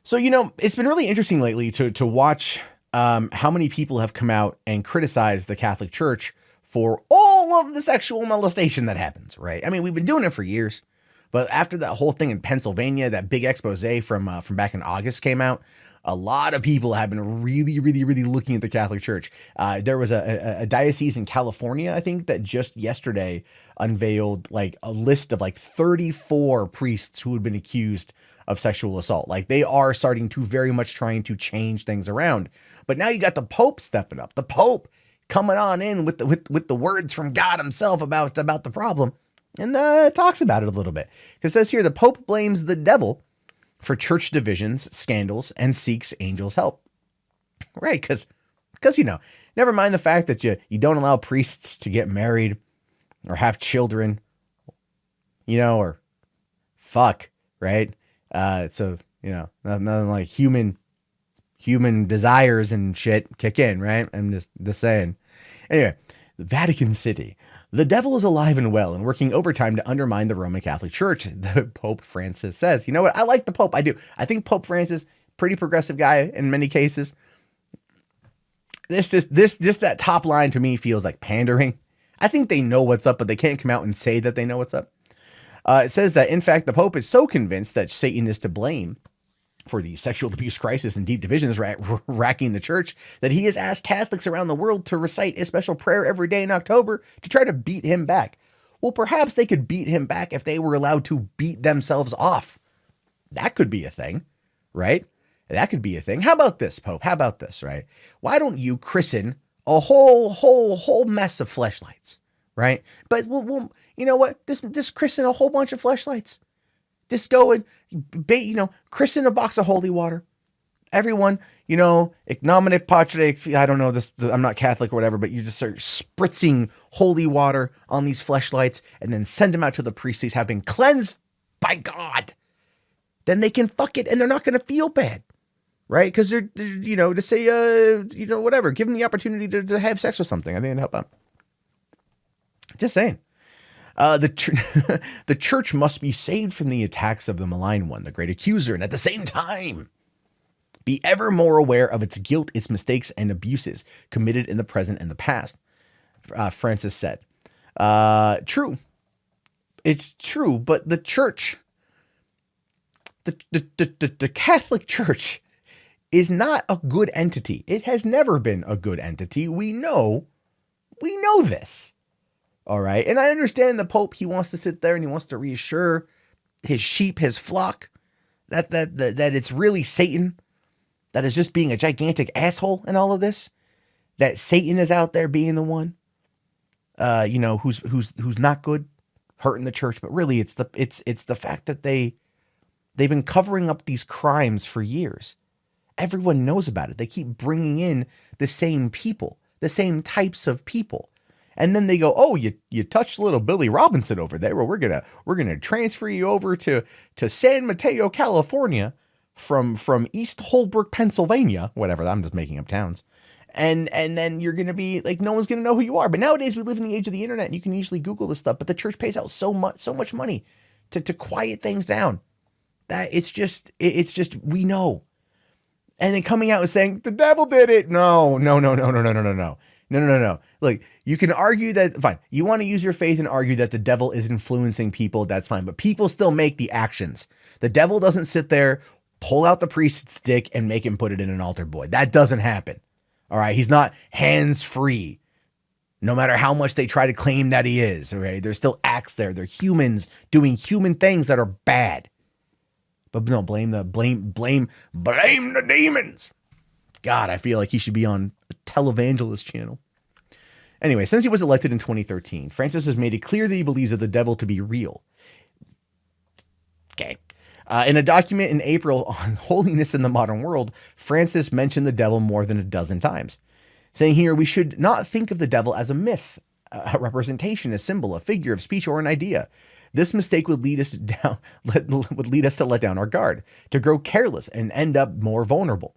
So, it's been really interesting lately to watch how many people have come out and criticized the Catholic Church for all of the sexual molestation that happens, right? I mean, we've been doing it for years, but after that whole thing in Pennsylvania, that big expose from back in August came out, a lot of people have been really, really, really looking at the Catholic Church. There was a diocese in California, I think, that just yesterday unveiled like a list of like 34 priests who had been accused of sexual assault. Like they are starting to very much trying to change things around. But now you got the Pope stepping up. The Pope coming on in with the words from God himself about the problem, and talks about it a little bit. It says here the Pope blames the devil for church divisions, scandals, and seeks angels' help. Right? Because never mind the fact that you don't allow priests to get married or have children, or fuck, right? So nothing like human desires and shit kick in, right? I'm just saying. Anyway, the Vatican City. The devil is alive and well and working overtime to undermine the Roman Catholic Church, the Pope Francis says. You know what? I like the Pope. I do. I think Pope Francis, pretty progressive guy in many cases. This that top line to me feels like pandering. I think they know what's up, but they can't come out and say that they know what's up. It says that, in fact, the Pope is so convinced that Satan is to blame for the sexual abuse crisis and deep divisions racking the church that he has asked Catholics around the world to recite a special prayer every day in October to try to beat him back. Well, perhaps they could beat him back if they were allowed to beat themselves off. That could be a thing, right? That could be a thing. How about this, Pope? How about this, right? Why don't you christen a whole mess of fleshlights, right? But we'll you know what? Just christen a whole bunch of fleshlights. Just go and, christen a box of holy water. Everyone, ec nomine Patre, I don't know this, I'm not Catholic or whatever, but you just start spritzing holy water on these fleshlights and then send them out to the priests who have been cleansed by God. Then they can fuck it and they're not going to feel bad, right? Because they're, to say, whatever, give them the opportunity to have sex or something. I think it'd help out. Just saying. The church must be saved from the attacks of the malign one, the great accuser, and at the same time, be ever more aware of its guilt, its mistakes, and abuses committed in the present and the past, Francis said. True. It's true, but the church, the Catholic Church is not a good entity. It has never been a good entity. We know this. All right. And I understand the Pope, he wants to sit there and he wants to reassure his sheep, his flock, that it's really Satan that is just being a gigantic asshole in all of this. That Satan is out there being the one, who's not good, hurting the church. But really, it's the fact that they've been covering up these crimes for years. Everyone knows about it. They keep bringing in the same people, the same types of people. And then they go, oh, you touched little Billy Robinson over there. Well, we're gonna transfer you over to San Mateo, California, from East Holbrook, Pennsylvania, whatever. I'm just making up towns, and then you're gonna be like, no one's gonna know who you are. But nowadays we live in the age of the internet, and you can easily Google this stuff. But the church pays out so much money to quiet things down that it's just we know. And then coming out and saying the devil did it. No. Look, you can argue that, fine. You want to use your faith and argue that the devil is influencing people. That's fine. But people still make the actions. The devil doesn't sit there, pull out the priest's dick and make him put it in an altar boy. That doesn't happen. All right. He's not hands free. No matter how much they try to claim that he is. Okay. There's still acts there. They're humans doing human things that are bad. But no, blame the demons. God, I feel like he should be on a televangelist channel. Anyway, since he was elected in 2013, Francis has made it clear that he believes that the devil to be real. Okay. In a document in April on holiness in the modern world, Francis mentioned the devil more than a dozen times, saying here, we should not think of the devil as a myth, a representation, a symbol, a figure of speech, or an idea. This mistake would lead us to let down our guard, to grow careless and end up more vulnerable.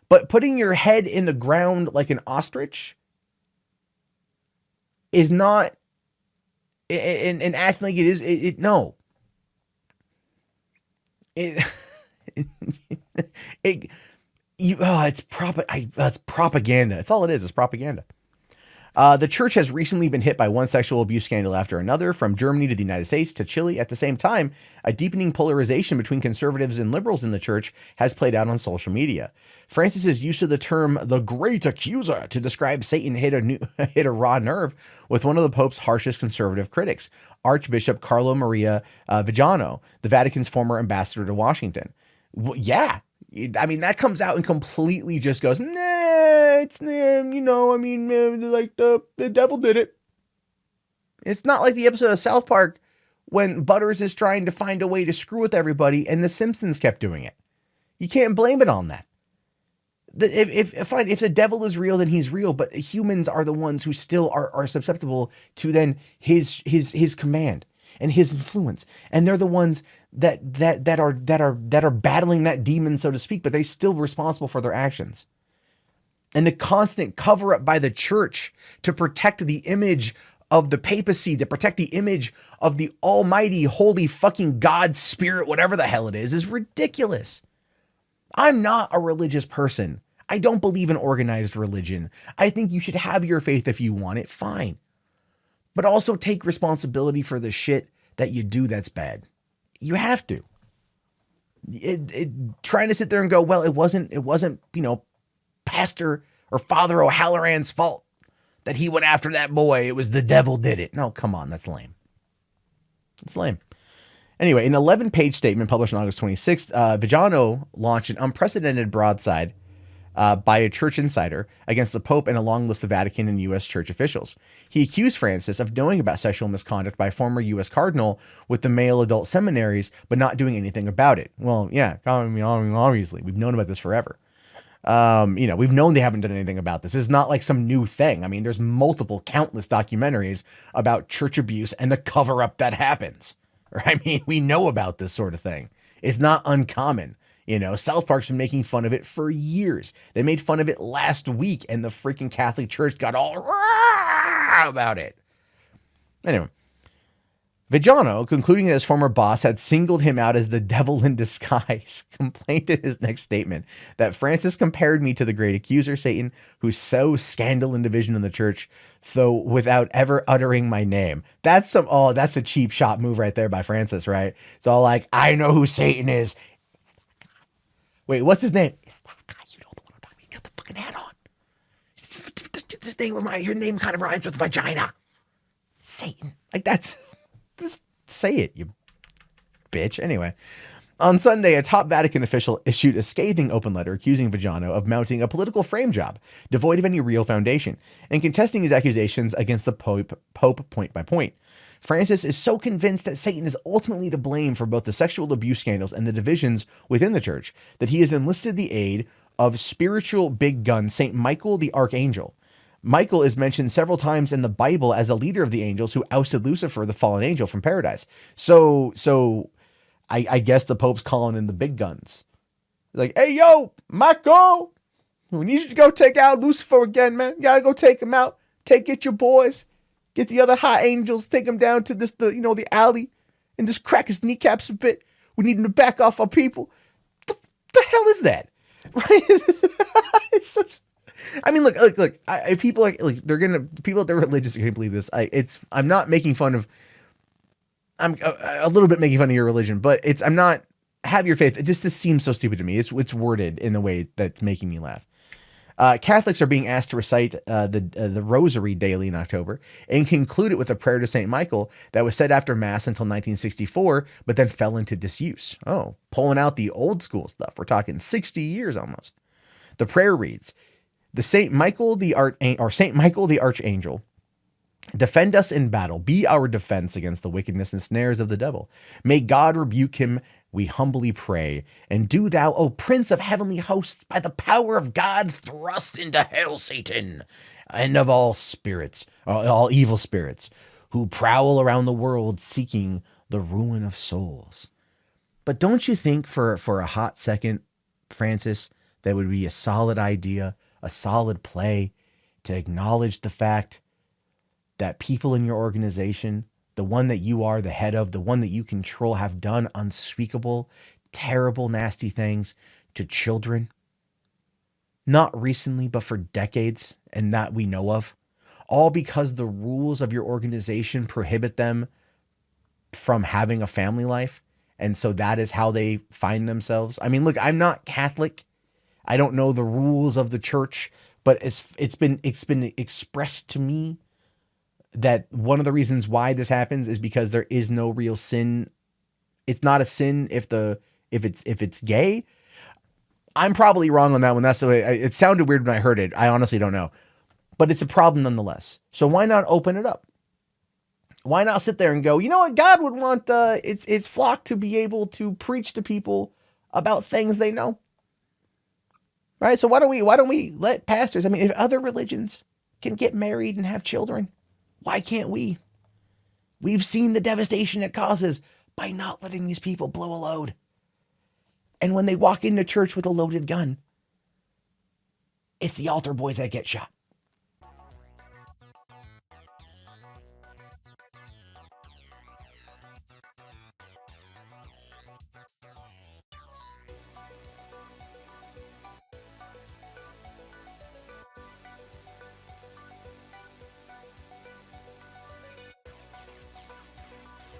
But putting your head in the ground like an ostrich is not, and acting like it is, no. it, it's propaganda. It's all it is. It's propaganda. The church has recently been hit by one sexual abuse scandal after another, from Germany to the United States to Chile. At the same time, a deepening polarization between conservatives and liberals in the church has played out on social media. Francis's use of the term "the great accuser" to describe Satan hit a raw nerve with one of the Pope's harshest conservative critics, Archbishop Carlo Maria Vigiano, the Vatican's former ambassador to Washington. Well, yeah, I mean, that comes out and completely just goes, nah, it's, like the devil did it. It's not like the episode of South Park when Butters is trying to find a way to screw with everybody and the Simpsons kept doing it. You can't blame it on that. If the devil is real, then he's real, but humans are the ones who still are susceptible to then his command and his influence, and they're the ones that are battling that demon, so to speak, but they're still responsible for their actions. And the constant cover up by the church to protect the image of the papacy, to protect the image of the almighty, holy fucking God spirit, whatever the hell it is ridiculous. I'm not a religious person. I don't believe in organized religion. I think you should have your faith if you want it, fine. But also take responsibility for the shit that you do that's bad. You have to. Trying to sit there and go, well, it wasn't, Pastor or Father O'Halloran's fault that he went after that boy. It was the devil did it. No, come on, that's lame. It's lame. Anyway, an 11-page statement published on August 26th, Vigiano launched an unprecedented broadside by a church insider against the Pope and a long list of Vatican and U.S. church officials. He accused Francis of knowing about sexual misconduct by a former U.S. cardinal with the male adult seminaries, but not doing anything about it. Well, yeah, obviously, we've known about this forever. We've known they haven't done anything about this. It's not like some new thing. I mean, there's countless documentaries about church abuse and the cover up that happens. I mean, we know about this sort of thing. It's not uncommon. South Park's been making fun of it for years. They made fun of it last week, and the freaking Catholic Church got all about it. Anyway, Vigiano, concluding that his former boss had singled him out as the devil in disguise, complained in his next statement that Francis compared me to the great accuser, Satan, who sows scandal and division in the church, though without ever uttering my name. That's a cheap shot move right there by Francis, right? It's all like, I know who Satan is. Wait, what's his name? It's that guy, the one I'm talking about. He's got the fucking hat on. Your name kind of rhymes with vagina. Satan. Like, that's... Just say it, you bitch. Anyway, on Sunday, a top Vatican official issued a scathing open letter accusing Vigiano of mounting a political frame job devoid of any real foundation and contesting his accusations against the Pope point by point. Francis is so convinced that Satan is ultimately to blame for both the sexual abuse scandals and the divisions within the church that he has enlisted the aid of spiritual big gun Saint Michael the Archangel. Michael is mentioned several times in the Bible as a leader of the angels who ousted Lucifer, the fallen angel, from paradise. So I guess the Pope's calling in the big guns. Like, hey, yo, Michael, we need you to go take out Lucifer again, man. You gotta go take him out. Get your boys, get the other high angels, take him down to the alley and just crack his kneecaps a bit. We need him to back off our people. The hell is that? Right? It's such... I mean, look. If people people that are religious are gonna believe this. I'm not making fun of. I'm a little bit making fun of your religion, but I'm not. Have your faith. It just seems so stupid to me. It's worded in a way that's making me laugh. Catholics are being asked to recite the rosary daily in October and conclude it with a prayer to Saint Michael that was said after Mass until 1964, but then fell into disuse. Oh, pulling out the old school stuff. We're talking 60 years almost. The prayer reads. The Saint Michael the Archangel, defend us in battle. Be our defense against the wickedness and snares of the devil. May God rebuke him, we humbly pray. And do thou, O Prince of heavenly hosts, by the power of God, thrust into hell Satan, and of all spirits, all evil spirits, who prowl around the world seeking the ruin of souls. But don't you think for a hot second, Francis, that would be a solid idea, a solid play to acknowledge the fact that people in your organization, the one that you are the head of, the one that you control, have done unspeakable, terrible, nasty things to children. Not recently, but for decades, and that we know of. All because the rules of your organization prohibit them from having a family life. And so that is how they find themselves. I mean, look, I'm not Catholic. I don't know the rules of the church, but it's been expressed to me that one of the reasons why this happens is because there is no real sin. It's not a sin if it's gay. I'm probably wrong on that one. That's the way it sounded weird when I heard it. I honestly don't know, but it's a problem nonetheless. So why not open it up? Why not sit there and go, you know what? God would want its flock to be able to preach to people about things they know. Right? So why don't we let pastors, I mean, if other religions can get married and have children, why can't we? We've seen the devastation it causes by not letting these people blow a load. And when they walk into church with a loaded gun, it's the altar boys that get shot.